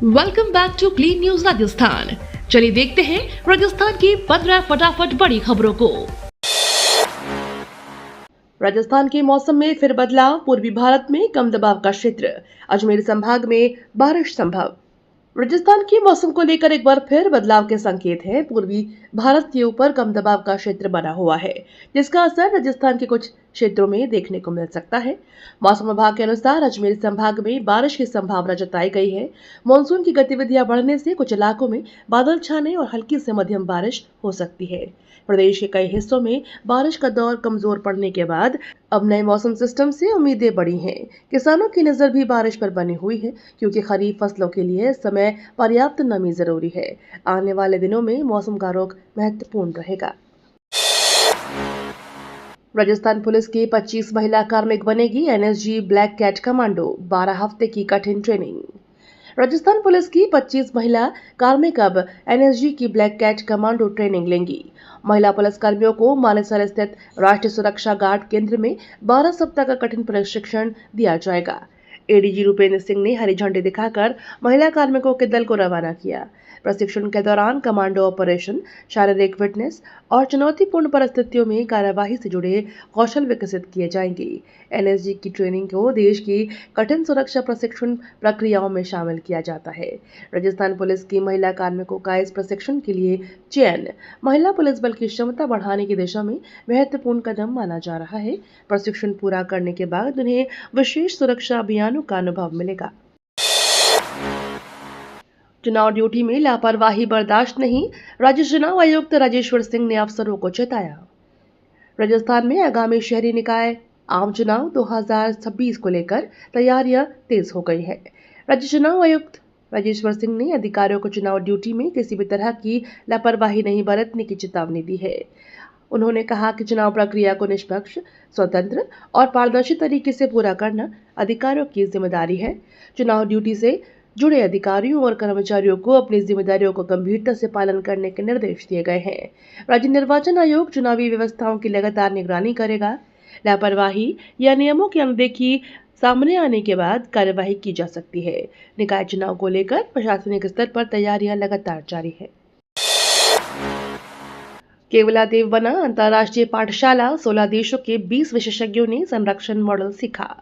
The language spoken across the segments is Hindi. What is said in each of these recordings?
Welcome back to clean news Rajasthan. चलिए देखते हैं राजस्थान की 15 फटाफट बड़ी खबरों को। राजस्थान के मौसम में फिर बदलाव। पूर्वी भारत में कम दबाव का क्षेत्र, अजमेर संभाग में बारिश संभव। राजस्थान के मौसम को लेकर एक बार फिर बदलाव के संकेत हैं। पूर्वी भारत के ऊपर कम दबाव का क्षेत्र बना हुआ है, जिसका असर राजस्थान के कुछ क्षेत्रों में देखने को मिल सकता है। मौसम विभाग के अनुसार अजमेर संभाग में बारिश की संभावना जताई गई है। मानसून की गतिविधियां बढ़ने से कुछ इलाकों में बादल छाने और हल्की से मध्यम बारिश हो सकती है। प्रदेश के कई हिस्सों में बारिश का दौर कमजोर पड़ने के बाद अब नए मौसम सिस्टम से उम्मीदें बढ़ी हैं। किसानों की नजर भी बारिश पर बनी हुई है, क्योंकि खरीफ फसलों के लिए इस समय पर्याप्त नमी जरूरी है। आने वाले दिनों में मौसम का रुख महत्वपूर्ण रहेगा। राजस्थान पुलिस की 25 महिला कार्मिक बनेगी एनएसजी ब्लैक कैट कमांडो। 12 हफ्ते की कठिन ट्रेनिंग। राजस्थान पुलिस की 25 महिला कार्मिक अब एनएसजी की ब्लैक कैट कमांडो ट्रेनिंग लेंगी। महिला पुलिस कर्मियों को मानेसर स्थित राष्ट्रीय सुरक्षा गार्ड केंद्र में 12 सप्ताह का कठिन प्रशिक्षण दिया जाएगा। एडीजी रूपेंद्र सिंह ने हरी झंडी दिखाकर महिला कार्मिकों के दल को रवाना किया। प्रशिक्षण के दौरान कमांडो ऑपरेशन, शारीरिक फिटनेस और चुनौतीपूर्ण परिस्थितियों में कार्यवाही से जुड़े कौशल विकसित किए जाएंगे। एनएसजी की ट्रेनिंग को देश की कठिन सुरक्षा प्रशिक्षण प्रक्रियाओं में शामिल किया जाता है। राजस्थान पुलिस की महिला कार्मिकों का इस प्रशिक्षण के लिए चयन महिला पुलिस बल की क्षमता बढ़ाने की दिशा में महत्वपूर्ण कदम माना जा रहा है। प्रशिक्षण पूरा करने के बाद उन्हें विशेष सुरक्षा अभियानों का अनुभव मिलेगा। चुनाव ड्यूटी में लापरवाही बर्दाश्त नहीं, राज्य चुनाव आयुक्त राजेश्वर सिंह ने अफसरों को चेताया। राजस्थान में आगामी शहरी निकाय आम चुनाव 2026 को लेकर तैयारियां तेज हो गई है। राज्य चुनाव आयुक्त राजेश्वर सिंह ने अधिकारियों को चुनाव ड्यूटी में किसी भी तरह की लापरवाही नहीं बरतने की चेतावनी दी है। उन्होंने कहा कि चुनाव प्रक्रिया को निष्पक्ष, स्वतंत्र और पारदर्शी तरीके से पूरा करना अधिकारियों की जिम्मेदारी है। चुनाव ड्यूटी से जुड़े अधिकारियों और कर्मचारियों को अपनी जिम्मेदारियों को गंभीरता से पालन करने के निर्देश दिए गए हैं। राज्य निर्वाचन आयोग चुनावी व्यवस्थाओं की लगातार निगरानी करेगा। लापरवाही या नियमों की अनदेखी सामने आने के बाद कार्यवाही की जा सकती है। निकाय चुनाव को लेकर प्रशासनिक स्तर पर तैयारियां लगातार जारी है। केवलादेव बना अंतर्राष्ट्रीय पाठशाला। 16 देशों के 20 विशेषज्ञों ने संरक्षण मॉडल सीखा।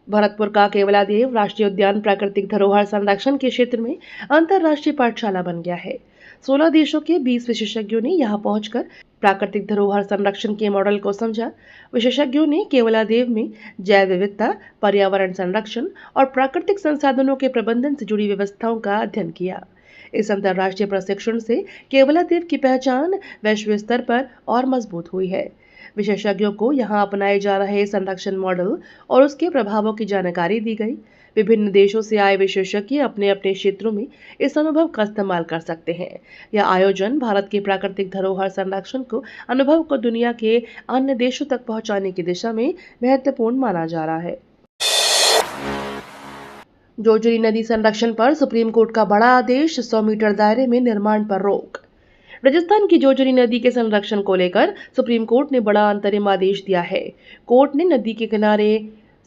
भरतपुर का केवलादेव राष्ट्रीय उद्यान प्राकृतिक धरोहर संरक्षण के क्षेत्र में अंतर्राष्ट्रीय पाठशाला बन गया है। 16 देशों के 20 विशेषज्ञों ने यहां पहुंचकर प्राकृतिक धरोहर संरक्षण के मॉडल को समझा। विशेषज्ञों ने केवलादेव में जैव विविधता, पर्यावरण संरक्षण और प्राकृतिक संसाधनों के प्रबंधन से जुड़ी व्यवस्थाओं का अध्ययन किया। इस अंतर्राष्ट्रीय प्रशिक्षण से केवलादेव की पहचान वैश्विक स्तर पर और मजबूत हुई है। विशेषज्ञों को यहां अपनाए जा रहे संरक्षण मॉडल और उसके प्रभावों की जानकारी दी गई। विभिन्न देशों से आए विशेषज्ञ अपने अपने क्षेत्रों में इस अनुभव का इस्तेमाल कर सकते हैं। यह आयोजन भारत के प्राकृतिक धरोहर संरक्षण को अनुभव को दुनिया के अन्य देशों तक पहुंचाने की दिशा में महत्वपूर्ण माना जा रहा है। जोजरी नदी संरक्षण पर सुप्रीम कोर्ट का बड़ा आदेश। 100 मीटर दायरे में निर्माण पर रोक। राजस्थान की जोजरी नदी के संरक्षण को लेकर सुप्रीम कोर्ट ने बड़ा अंतरिम आदेश दिया है। कोर्ट ने नदी के किनारे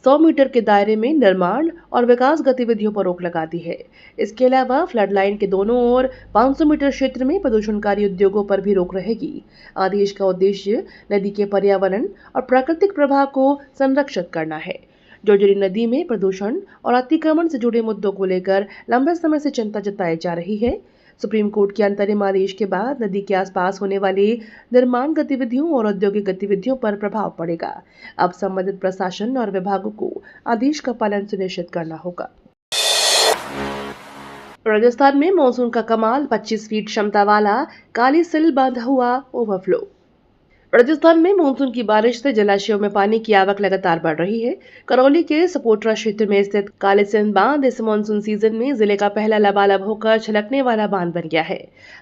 100 मीटर के दायरे में निर्माण और विकास गतिविधियों पर रोक लगा दी है। इसके अलावा फ्लड लाइन के दोनों ओर 500 मीटर क्षेत्र में प्रदूषणकारी उद्योगों पर भी रोक रहेगी। आदेश का उद्देश्य नदी के पर्यावरण और प्राकृतिक प्रवाह को संरक्षित करना है। जोजरी नदी में प्रदूषण और अतिक्रमण से जुड़े मुद्दों को लेकर लंबे समय से चिंता जताई जा रही है। सुप्रीम कोर्ट के अंतरिम आदेश के बाद नदी के आसपास होने वाली निर्माण गतिविधियों और औद्योगिक गतिविधियों पर प्रभाव पड़ेगा। अब संबंधित प्रशासन और विभागों को आदेश का पालन सुनिश्चित करना होगा। राजस्थान में मानसून का कमाल। 25 फीट क्षमता वाला काली सिल बांधा हुआ ओवरफ्लो। राजस्थान में मानसून की बारिश से जलाशयों में पानी की आवक लगातार बढ़ रही है। करौली के सपोट्रा क्षेत्र में स्थित कालीसिंध बांध इस मानसून सीजन में जिले का पहला लबालब होकर छलकने वाला बांध बन गया है।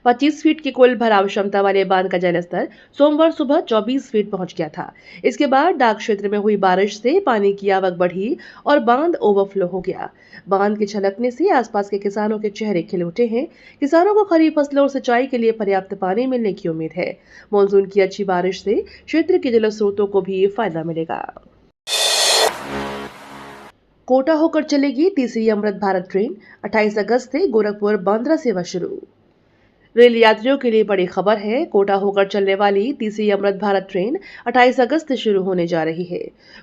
25 फीट की कुल भराव क्षमता वाले बांध का जलस्तर सोमवार सुबह 24 फीट पहुंच गया था। इसके बाद डाक क्षेत्र में हुई बारिश से पानी की आवक बढ़ी और बांध ओवरफ्लो हो गया। बांध के छलकने से आसपास के किसानों के चेहरे खिल उठे हैं। किसानों को खरीफ फसलों और सिंचाई के लिए पर्याप्त पानी मिलने की उम्मीद है। मानसून की अच्छी बारिश से क्षेत्र के जल स्रोतों को भी फायदा मिलेगा। कोटा होकर चलेगी तीसरी अमृत भारत ट्रेन। 28 अगस्त से गोरखपुर बांद्रा सेवा शुरू। रेल यात्रियों के लिए बड़ी खबर है। कोटा होकर चलने वाली तीसरी अमृत भारत ट्रेन 28 अगस्त से शुरू होने जा रही है।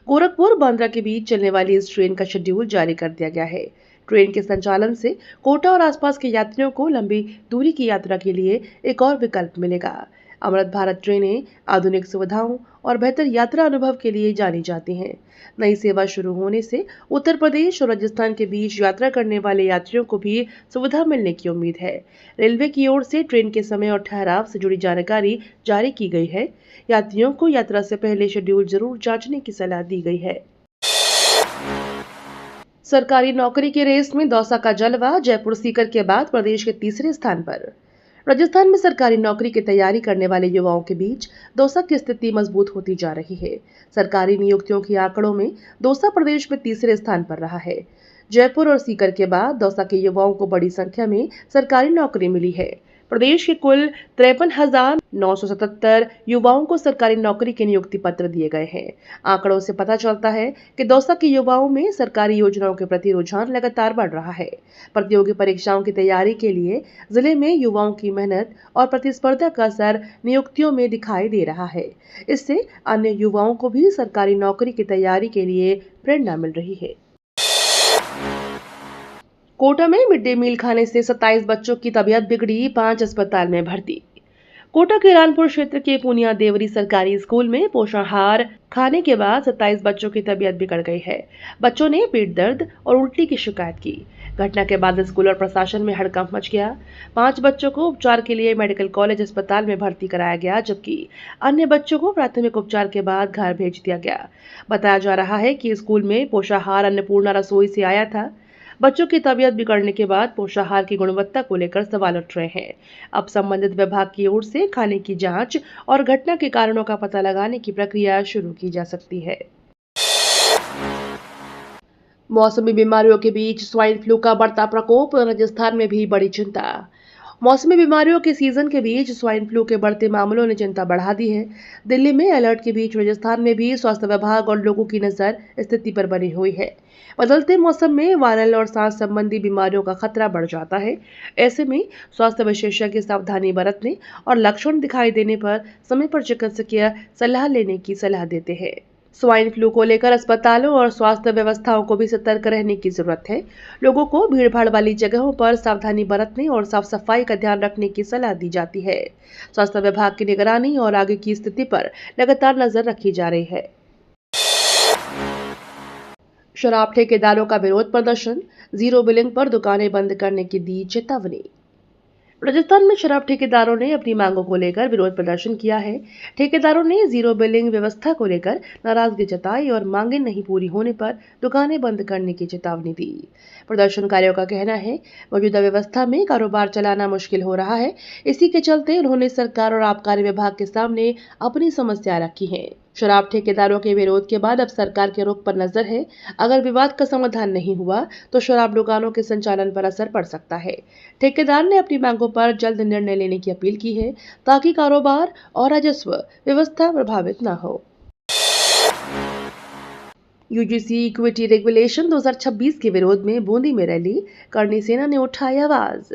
गोरखपुर बांद्रा के बीच चलने वाली इस ट्रेन का शेड्यूल जारी कर दिया गया है। ट्रेन के संचालन से कोटा और आसपास के यात्रियों को लंबी दूरी की यात्रा के लिए एक और विकल्प मिलेगा। अमृत भारत ट्रेनें आधुनिक सुविधाओं और बेहतर यात्रा अनुभव के लिए जानी जाती हैं। नई सेवा शुरू होने से उत्तर प्रदेश और राजस्थान के बीच यात्रा करने वाले यात्रियों को भी सुविधा मिलने की उम्मीद है। रेलवे की ओर से ट्रेन के समय और ठहराव से जुड़ी जानकारी जारी की गई है। यात्रियों को यात्रा से पहले शेड्यूल जरूर जांचने की सलाह दी गई है। सरकारी नौकरी के रेस में दौसा का जलवा। जयपुर सीकर के बाद प्रदेश के तीसरे स्थान पर। राजस्थान में सरकारी नौकरी की तैयारी करने वाले युवाओं के बीच दौसा की स्थिति मजबूत होती जा रही है। सरकारी नियुक्तियों के आंकड़ों में दौसा प्रदेश में तीसरे स्थान पर रहा है। जयपुर और सीकर के बाद दौसा के युवाओं को बड़ी संख्या में सरकारी नौकरी मिली है। प्रदेश के कुल 53,977 युवाओं को सरकारी नौकरी के नियुक्ति पत्र दिए गए हैं। आंकड़ों से पता चलता है कि दौसा के युवाओं में सरकारी योजनाओं के प्रति रुझान लगातार बढ़ रहा है। प्रतियोगी परीक्षाओं की तैयारी के लिए जिले में युवाओं की मेहनत और प्रतिस्पर्धा का असर नियुक्तियों में दिखाई दे रहा है। इससे अन्य युवाओं को भी सरकारी नौकरी की तैयारी के लिए प्रेरणा मिल रही है। कोटा में मिड डे मील खाने से 27 बच्चों की तबीयत बिगड़ी, 5 अस्पताल में भर्ती। कोटा के रानपुर क्षेत्र के पुनिया देवरी सरकारी स्कूल में पोषाहार खाने के बाद 27 बच्चों की तबीयत बिगड़ गई है। बच्चों ने पेट दर्द और उल्टी की शिकायत की। घटना के बाद स्कूल और प्रशासन में हड़कंप मच गया। 5 बच्चों को उपचार के लिए मेडिकल कॉलेज अस्पताल में भर्ती कराया गया, जबकि अन्य बच्चों को प्राथमिक उपचार के बाद घर भेज दिया गया। बताया जा रहा है कि स्कूल में पोषाहार अन्नपूर्णा रसोई से आया था। बच्चों की तबीयत बिगड़ने के बाद पोषाहार की गुणवत्ता को लेकर सवाल उठ रहे हैं। अब संबंधित विभाग की ओर से खाने की जांच और घटना के कारणों का पता लगाने की प्रक्रिया शुरू की जा सकती है। मौसमी बीमारियों के बीच स्वाइन फ्लू का बढ़ता प्रकोप। राजस्थान में भी बड़ी चिंता। मौसमी बीमारियों के सीजन के बीच स्वाइन फ्लू के बढ़ते मामलों ने चिंता बढ़ा दी है। दिल्ली में अलर्ट के बीच राजस्थान में भी स्वास्थ्य विभाग और लोगों की नजर स्थिति पर बनी हुई है। बदलते मौसम में वायरल और सांस संबंधी बीमारियों का खतरा बढ़ जाता है। ऐसे में स्वास्थ्य विशेषज्ञ सावधानी बरतने और लक्षण दिखाई देने पर समय पर चिकित्सकीय सलाह लेने की सलाह देते हैं। स्वाइन फ्लू को लेकर अस्पतालों और स्वास्थ्य व्यवस्थाओं को भी सतर्क रहने की जरूरत है। लोगों को भीड़भाड़ वाली जगहों पर सावधानी बरतने और साफ सफाई का ध्यान रखने की सलाह दी जाती है। स्वास्थ्य विभाग की निगरानी और आगे की स्थिति पर लगातार नजर रखी जा रही है। शराब ठेकेदारों का विरोध प्रदर्शन। जीरो बिलिंग पर दुकानें बंद करने की दी चेतावनी। राजस्थान में शराब ठेकेदारों ने अपनी मांगों को लेकर विरोध प्रदर्शन किया है। ठेकेदारों ने जीरो बिलिंग व्यवस्था को लेकर नाराजगी जताई और मांगें नहीं पूरी होने पर दुकानें बंद करने की चेतावनी दी। प्रदर्शनकारियों का कहना है मौजूदा व्यवस्था में कारोबार चलाना मुश्किल हो रहा है। इसी के चलते उन्होंने सरकार और आबकारी विभाग के सामने अपनी समस्या रखी है। शराब ठेकेदारों के विरोध के बाद अब सरकार के रुख पर नजर है। अगर विवाद का समाधान नहीं हुआ तो शराब दुकानों के संचालन पर असर पड़ सकता है। ठेकेदार ने अपनी मांगों पर जल्द निर्णय लेने की अपील की है ताकि कारोबार और राजस्व व्यवस्था प्रभावित न हो। यूजीसी इक्विटी रेगुलेशन 2026 के विरोध में बूंदी में रैली। करणी सेना ने उठाई आवाज।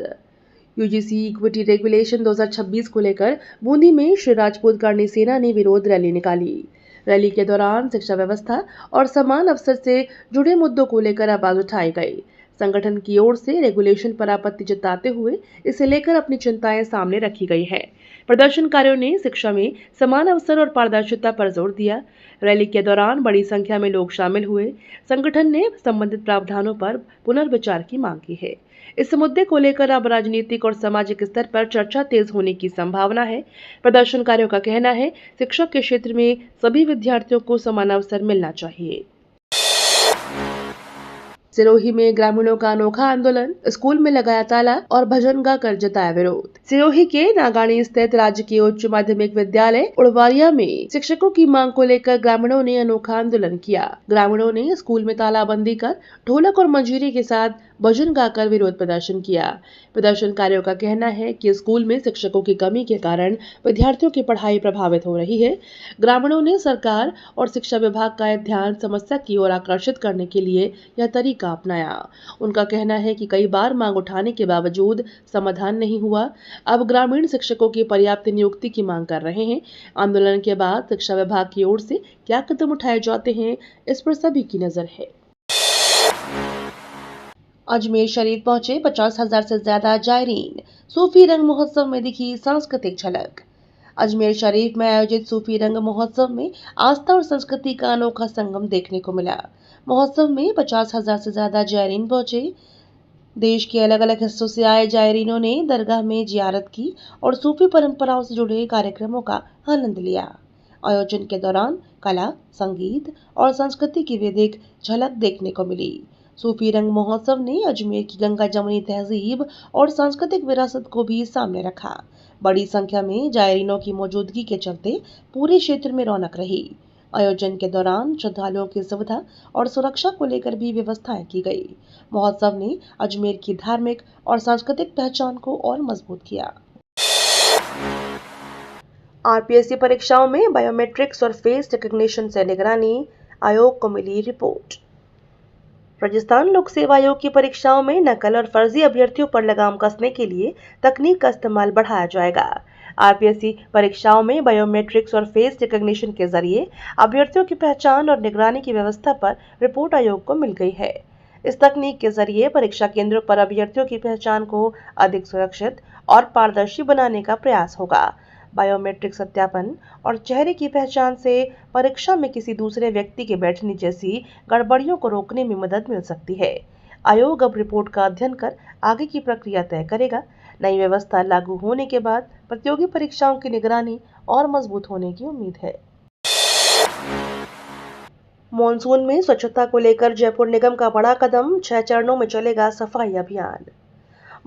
यूजीसी इक्विटी रेगुलेशन 2026 को लेकर बूंदी में श्री राजपूत करणी सेना ने विरोध रैली निकाली। रैली के दौरान शिक्षा व्यवस्था और समान अवसर से जुड़े मुद्दों को लेकर आवाज उठाई गई। संगठन की ओर से रेगुलेशन पर आपत्ति जताते हुए इसे लेकर अपनी चिंताएं सामने रखी गई है। प्रदर्शनकारियों ने शिक्षा में समान अवसर और पारदर्शिता पर जोर दिया। रैली के दौरान बड़ी संख्या में लोग शामिल हुए। संगठन ने संबंधित प्रावधानों पर पुनर्विचार की मांग की है। इस मुद्दे को लेकर अब राजनीतिक और सामाजिक स्तर पर चर्चा तेज होने की संभावना है। प्रदर्शनकारियों का कहना है शिक्षा के क्षेत्र में सभी विद्यार्थियों को समान अवसर मिलना चाहिए। सिरोही में ग्रामीणों का अनोखा आंदोलन। स्कूल में लगाया ताला और भजन गाकर जताया विरोध। सिरोही के नागानी स्थित राजकीय उच्च माध्यमिक विद्यालय उड़वारिया में शिक्षकों की मांग को लेकर ग्रामीणों ने अनोखा आंदोलन किया। ग्रामीणों ने स्कूल में तालाबंदी कर ढोलक और मंजीरे के साथ भजन गाकर विरोध प्रदर्शन किया। प्रदर्शनकारियों का कहना है कि स्कूल में शिक्षकों की कमी के कारण विद्यार्थियों की पढ़ाई प्रभावित हो रही है। ग्रामीणों ने सरकार और शिक्षा विभाग का ध्यान समस्या की ओर आकर्षित करने के लिए यह तरीका अपनाया। उनका कहना है कि कई बार मांग उठाने के बावजूद समाधान नहीं हुआ। अब ग्रामीण शिक्षकों की पर्याप्त नियुक्ति की मांग कर रहे हैं। आंदोलन के बाद शिक्षा विभाग की ओर से क्या कदम उठाए जाते हैं, इस पर सभी की नजर है। अजमेर शरीफ पहुंचे 50,000 से ज्यादा जायरीन। सूफी रंग महोत्सव में दिखी सांस्कृतिक झलक। अजमेर शरीफ में आयोजित सूफी रंग महोत्सव में आस्था और संस्कृति का अनोखा संगम देखने को मिला। महोत्सव में 50,000 से ज्यादा जायरीन पहुंचे। देश के अलग अलग हिस्सों से आए जायरीनों ने दरगाह में जियारत की और सूफी परंपराओं से जुड़े कार्यक्रमों का आनंद लिया। आयोजन के दौरान कला, संगीत और संस्कृति की विविध झलक देखने को मिली। सूफी रंग महोत्सव ने अजमेर की गंगा जमुनी तहजीब और सांस्कृतिक विरासत को भी सामने रखा। बड़ी संख्या में जायरीनों की मौजूदगी के चलते पूरे क्षेत्र में रौनक रही। आयोजन के दौरान श्रद्धालुओं की सुविधा और सुरक्षा को लेकर भी व्यवस्थाएं की गई। महोत्सव ने अजमेर की धार्मिक और सांस्कृतिक पहचान को और मजबूत किया। आरपीएससी परीक्षाओं में बायोमेट्रिक्स और फेस रिकग्निशन से निगरानी, आयोग को मिली रिपोर्ट। राजस्थान लोक सेवा आयोग की परीक्षाओं में नकल और फर्जी अभ्यर्थियों पर लगाम कसने के लिए तकनीक का इस्तेमाल बढ़ाया जाएगा। आरपीएससी परीक्षाओं में बायोमेट्रिक्स और फेस रिकग्निशन के जरिए अभ्यर्थियों की पहचान और निगरानी की व्यवस्था पर रिपोर्ट आयोग को मिल गई है। इस तकनीक के जरिए परीक्षा केंद्रों पर अभ्यर्थियों की पहचान को अधिक सुरक्षित और पारदर्शी बनाने का प्रयास होगा। बायोमेट्रिक सत्यापन और चेहरे की पहचान से परीक्षा में किसी दूसरे व्यक्ति के बैठने जैसी गड़बड़ियों को रोकने में मदद मिल सकती है। आयोग अब रिपोर्ट का अध्ययन कर आगे की प्रक्रिया तय करेगा। नई व्यवस्था लागू होने के बाद प्रतियोगी परीक्षाओं की निगरानी और मजबूत होने की उम्मीद है। मॉनसून में स्वच्छता को लेकर जयपुर निगम का बड़ा कदम, 6 चरणों में चलेगा सफाई अभियान।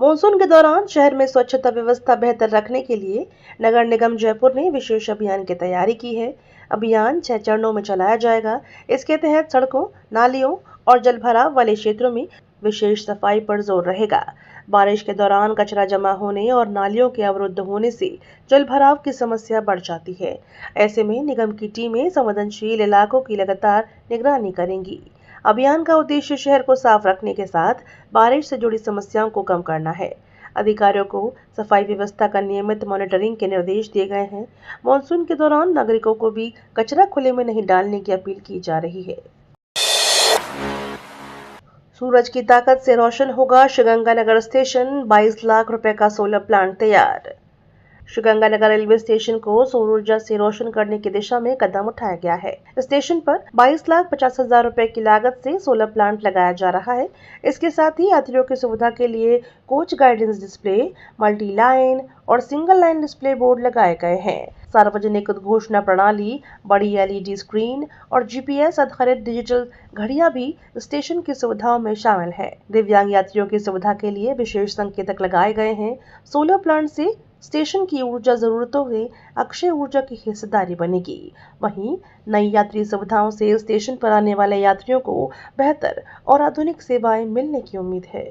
मॉनसून के दौरान शहर में स्वच्छता व्यवस्था बेहतर रखने के लिए नगर निगम जयपुर ने विशेष अभियान की तैयारी की है। अभियान 6 चरणों में चलाया जाएगा। इसके तहत सड़कों, नालियों और जलभराव वाले क्षेत्रों में विशेष सफाई पर जोर रहेगा। बारिश के दौरान कचरा जमा होने और नालियों के अवरुद्ध होने से जलभराव की समस्या बढ़ जाती है। ऐसे में निगम की टीमें संवेदनशील इलाकों की लगातार निगरानी करेंगी। अभियान का उद्देश्य शहर को साफ रखने के साथ बारिश से जुड़ी समस्याओं को कम करना है। अधिकारियों को सफाई व्यवस्था का नियमित मॉनिटरिंग के निर्देश दिए गए हैं। मॉनसून के दौरान नागरिकों को भी कचरा खुले में नहीं डालने की अपील की जा रही है। सूरज की ताकत से रोशन होगा श्रीगंगानगर स्टेशन, 22 लाख रुपए का सोलर प्लांट तैयार। श्रीगंगानगर रेलवे स्टेशन को सौर ऊर्जा से रोशन करने की दिशा में कदम उठाया गया है। स्टेशन पर 22,50,000 रुपए की लागत से सोलर प्लांट लगाया जा रहा है। इसके साथ ही यात्रियों की सुविधा के लिए coach guidance display, multi line और सिंगल लाइन डिस्प्ले बोर्ड लगाए गए हैं। सार्वजनिक उद्घोषणा प्रणाली, बड़ी एलईडी स्क्रीन और जीपीएस आधारित डिजिटल घड़ियां भी स्टेशन की सुविधाओं में शामिल है। दिव्यांग यात्रियों की सुविधा के लिए विशेष संकेतक लगाए गए हैं। सोलर प्लांट से स्टेशन की ऊर्जा जरूरतों से अक्षय ऊर्जा की हिस्सेदारी बनेगी। वहीं नई यात्री सुविधाओं से स्टेशन पर आने वाले यात्रियों को बेहतर और आधुनिक सेवाएं मिलने की उम्मीद है।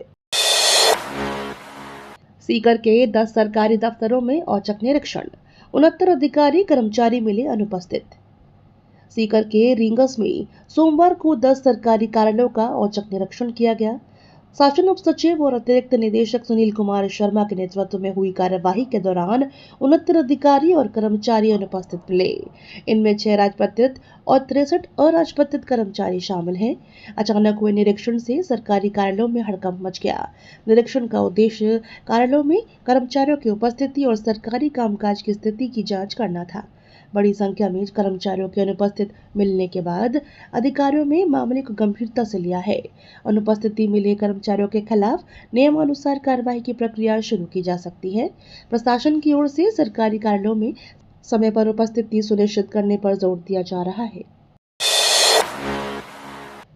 सीकर के 10 सरकारी दफ्तरों में औचक निरीक्षण, 69 अधिकारी कर्मचारी मिले अनुपस्थित। सीकर के रींगस में सोमवार को 10 सरकारी कार्यालयों का औचक निरीक्षण किया गया। शासन उप सचिव और अतिरिक्त निदेशक सुनील कुमार शर्मा के नेतृत्व में हुई कार्यवाही के दौरान 69 अधिकारी और कर्मचारी अनुपस्थित मिले। इनमें 6 राजपत्रित और 63 अराजपत्रित कर्मचारी शामिल हैं। अचानक हुए निरीक्षण से सरकारी कार्यालयों में हड़कंप मच गया। निरीक्षण का उद्देश्य कार्यालयों में कर्मचारियों की उपस्थिति और सरकारी कामकाज की स्थिति की जाँच करना था। बड़ी संख्या में कर्मचारियों के अनुपस्थित मिलने के बाद अधिकारियों ने मामले को गंभीरता से लिया है। अनुपस्थिति मिले कर्मचारियों के खिलाफ नियमानुसार कार्रवाई की प्रक्रिया शुरू की जा सकती है। प्रशासन की ओर से सरकारी कार्यालयों में समय पर उपस्थिति सुनिश्चित करने पर जोर दिया जा रहा है।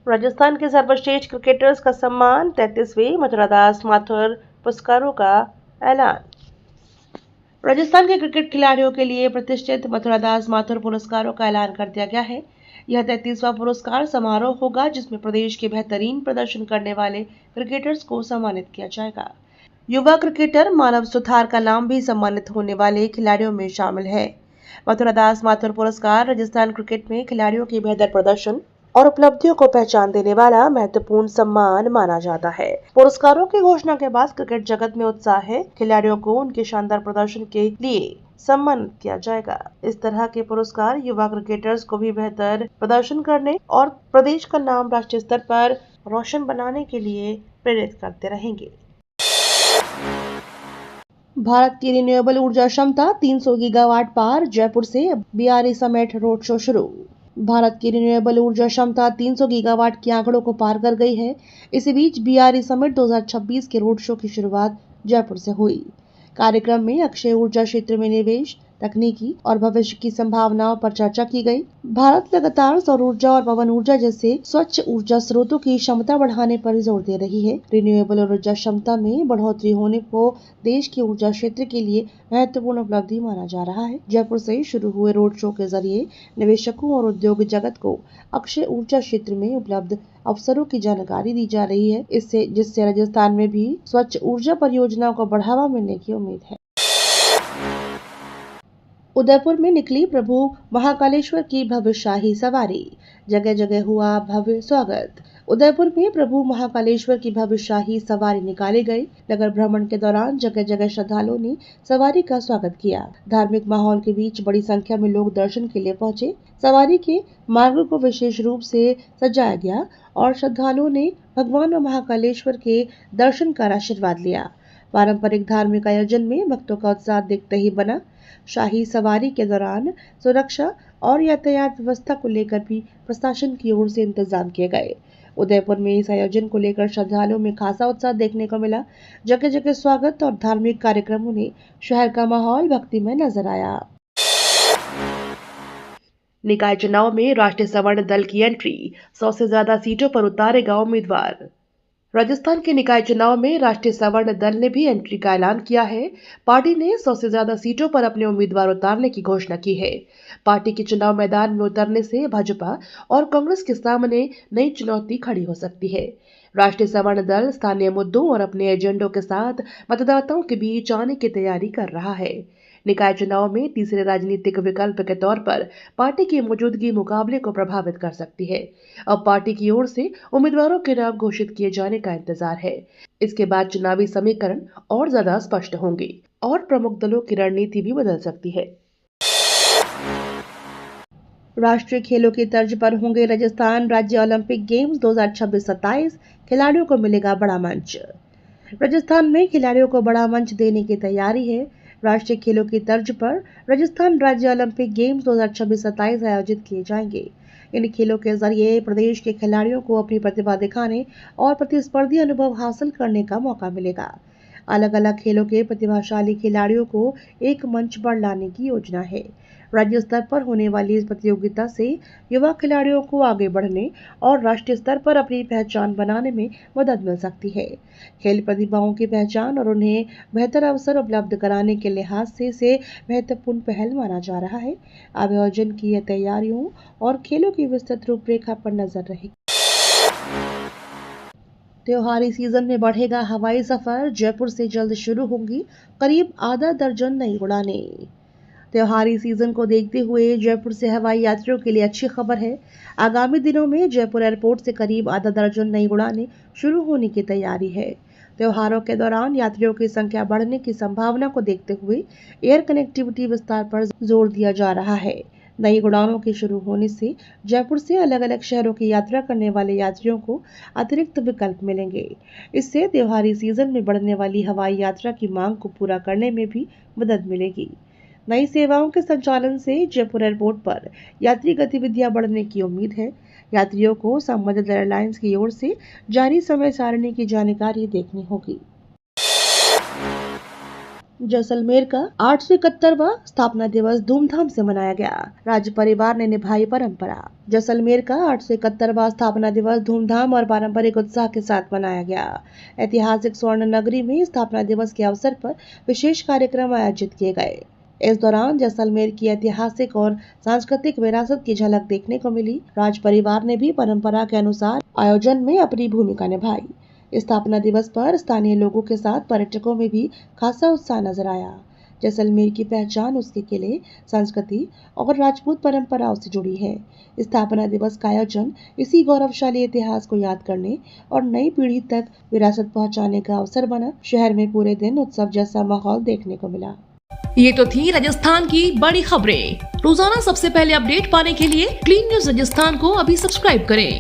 राजस्थान के सर्वश्रेष्ठ क्रिकेटर्स का सम्मान, 33वें मथुरादास माथुर पुरस्कारों का ऐलान। राजस्थान के क्रिकेट खिलाड़ियों के लिए प्रतिष्ठित मथुरादास माथुर पुरस्कारों का ऐलान कर दिया गया है। यह 33वां पुरस्कार समारोह होगा जिसमें प्रदेश के बेहतरीन प्रदर्शन करने वाले क्रिकेटर्स को सम्मानित किया जाएगा। युवा क्रिकेटर मानव सुथार का नाम भी सम्मानित होने वाले खिलाड़ियों में शामिल है। मथुरा दास माथुर पुरस्कार राजस्थान क्रिकेट में खिलाड़ियों के बेहतर प्रदर्शन और उपलब्धियों को पहचान देने वाला महत्वपूर्ण सम्मान माना जाता है। पुरस्कारों की घोषणा के बाद क्रिकेट जगत में उत्साह है। खिलाड़ियों को उनके शानदार प्रदर्शन के लिए सम्मानित किया जाएगा। इस तरह के पुरस्कार युवा क्रिकेटर्स को भी बेहतर प्रदर्शन करने और प्रदेश का नाम राष्ट्रीय स्तर पर रोशन बनाने के लिए प्रेरित करते रहेंगे। भारत की रिन्यूएबल ऊर्जा क्षमता 300 गीगावाट पार, जयपुर से बीआरई समेट रोड शो शुरू। भारत की रिन्यूएबल ऊर्जा क्षमता 300 गीगावाट के आंकड़ों को पार कर गई है। इसी बीच बीआरई समिट 2026 के रोड शो की शुरुआत जयपुर से हुई। कार्यक्रम में अक्षय ऊर्जा क्षेत्र में निवेश, तकनीकी और भविष्य की संभावनाओं पर चर्चा की गई। भारत लगातार सौर ऊर्जा और पवन ऊर्जा जैसे स्वच्छ ऊर्जा स्रोतों की क्षमता बढ़ाने पर जोर दे रही है। रिन्यूएबल ऊर्जा क्षमता में बढ़ोतरी होने को देश के ऊर्जा क्षेत्र के लिए महत्वपूर्ण उपलब्धि माना जा रहा है। जयपुर से शुरू हुए रोड शो के जरिए निवेशकों और उद्योग जगत को अक्षय ऊर्जा क्षेत्र में उपलब्ध अवसरों की जानकारी दी जा रही है, जिससे राजस्थान में भी स्वच्छ ऊर्जा परियोजनाओं को बढ़ावा मिलने की उम्मीद है। उदयपुर में निकली प्रभु महाकालेश्वर की भव्य शाही सवारी, जगह जगह हुआ भव्य स्वागत। उदयपुर में प्रभु महाकालेश्वर की भव्य शाही सवारी निकाली गई। नगर भ्रमण के दौरान जगह जगह श्रद्धालुओं ने सवारी का स्वागत किया। धार्मिक माहौल के बीच बड़ी संख्या में लोग दर्शन के लिए पहुंचे। सवारी के मार्ग को विशेष रूप से सजाया गया और श्रद्धालुओं ने भगवान महाकालेश्वर के दर्शन कर आशीर्वाद लिया। पारंपरिक धार्मिक आयोजन में भक्तों का उत्साह देखते ही बना। शाही सवारी के दौरान सुरक्षा और यातायात व्यवस्था को लेकर भी प्रशासन की ओर से इंतजाम किए गए। उदयपुर में इस आयोजन को लेकर श्रद्धालुओं में खासा उत्साह देखने को मिला। जगह जगह स्वागत और धार्मिक कार्यक्रमों ने शहर का माहौल भक्तिमय नजर आया। निकाय चुनाव में राष्ट्रीय सवर्ण दल की एंट्री, 100 से ज्यादा सीटों पर उतारेगा उम्मीदवार। राजस्थान के निकाय चुनाव में राष्ट्रीय सवर्ण दल ने भी एंट्री का ऐलान किया है। पार्टी ने 100 से ज्यादा सीटों पर अपने उम्मीदवार उतारने की घोषणा की है। पार्टी के चुनाव मैदान में उतरने से भाजपा और कांग्रेस के सामने नई चुनौती खड़ी हो सकती है। राष्ट्रीय सवर्ण दल स्थानीय मुद्दों और अपने एजेंडों के साथ मतदाताओं के बीच आने की तैयारी कर रहा है। निकाय चुनाव में तीसरे राजनीतिक विकल्प के तौर पर पार्टी की मौजूदगी मुकाबले को प्रभावित कर सकती है। अब पार्टी की ओर से उम्मीदवारों के नाम घोषित किए जाने का इंतजार है। इसके बाद चुनावी समीकरण और ज्यादा स्पष्ट होंगे और प्रमुख दलों की रणनीति भी बदल सकती है। राष्ट्रीय खेलों की तर्ज पर होंगे राजस्थान राज्य ओलंपिक गेम्स 2026-27, खिलाड़ियों को मिलेगा बड़ा मंच। राजस्थान में खिलाड़ियों को बड़ा मंच देने की तैयारी है। राष्ट्रीय खेलों की तर्ज पर राजस्थान राज्य ओलंपिक गेम्स 2026-27 आयोजित किए जाएंगे। इन खेलों के जरिए प्रदेश के खिलाड़ियों को अपनी प्रतिभा दिखाने और प्रतिस्पर्धी अनुभव हासिल करने का मौका मिलेगा। अलग अलग खेलों के प्रतिभाशाली खिलाड़ियों को एक मंच पर लाने की योजना है। राज्य स्तर पर होने वाली इस प्रतियोगिता से युवा खिलाड़ियों को आगे बढ़ने और राष्ट्रीय स्तर पर अपनी पहचान बनाने में मदद मिल सकती है। खेल प्रतिभाओं की पहचान और उन्हें बेहतर अवसर उपलब्ध कराने के लिहाज से इसे महत्वपूर्ण पहल माना जा रहा है। आयोजन की तैयारियों और खेलों की विस्तृत रूपरेखा पर नजर रहेगी। त्योहारी सीजन में बढ़ेगा हवाई सफर, जयपुर से जल्द शुरू होंगी करीब आधा दर्जन नई उड़ानें। त्योहारी सीजन को देखते हुए जयपुर से हवाई यात्रियों के लिए अच्छी खबर है। आगामी दिनों में जयपुर एयरपोर्ट से करीब आधा दर्जन नई उड़ानें शुरू होने की तैयारी है। त्योहारों के दौरान यात्रियों की संख्या बढ़ने की संभावना को देखते हुए एयर कनेक्टिविटी विस्तार पर जोर दिया जा रहा है। नई उड़ानों के शुरू होने से जयपुर से अलग अलग शहरों की यात्रा करने वाले यात्रियों को अतिरिक्त विकल्प मिलेंगे। इससे त्योहारी सीजन में बढ़ने वाली हवाई यात्रा की मांग को पूरा करने में भी मदद मिलेगी। नई सेवाओं के संचालन से जयपुर एयरपोर्ट पर यात्री गतिविधियां बढ़ने की उम्मीद है। यात्रियों को संबंधित एयरलाइंस की ओर से जारी समय सारणी की जानकारी देखनी होगी। जैसलमेर का 871वां स्थापना दिवस धूमधाम से मनाया गया। राज्य परिवार ने निभाई परंपरा। जैसलमेर का 871वां स्थापना दिवस धूमधाम और पारंपरिक उत्साह के साथ मनाया गया। ऐतिहासिक स्वर्ण नगरी में स्थापना दिवस के अवसर पर विशेष कार्यक्रम आयोजित किए गए। इस दौरान जैसलमेर की ऐतिहासिक और सांस्कृतिक विरासत की झलक देखने को मिली। राज परिवार ने भी परंपरा के अनुसार आयोजन में अपनी भूमिका निभाई। स्थापना दिवस पर स्थानीय लोगों के साथ पर्यटकों में भी खासा उत्साह नजर आया। जैसलमेर की पहचान उसके किले, संस्कृति और राजपूत परंपराओं से जुड़ी है। स्थापना दिवस का आयोजन इसी गौरवशाली इतिहास को याद करने और नई पीढ़ी तक विरासत पहुंचाने का अवसर बना। शहर में पूरे दिन उत्सव जैसा माहौल देखने को मिला। ये तो थी राजस्थान की बड़ी खबरें। रोजाना सबसे पहले अपडेट पाने के लिए क्लीन न्यूज राजस्थान को अभी सब्सक्राइब करें।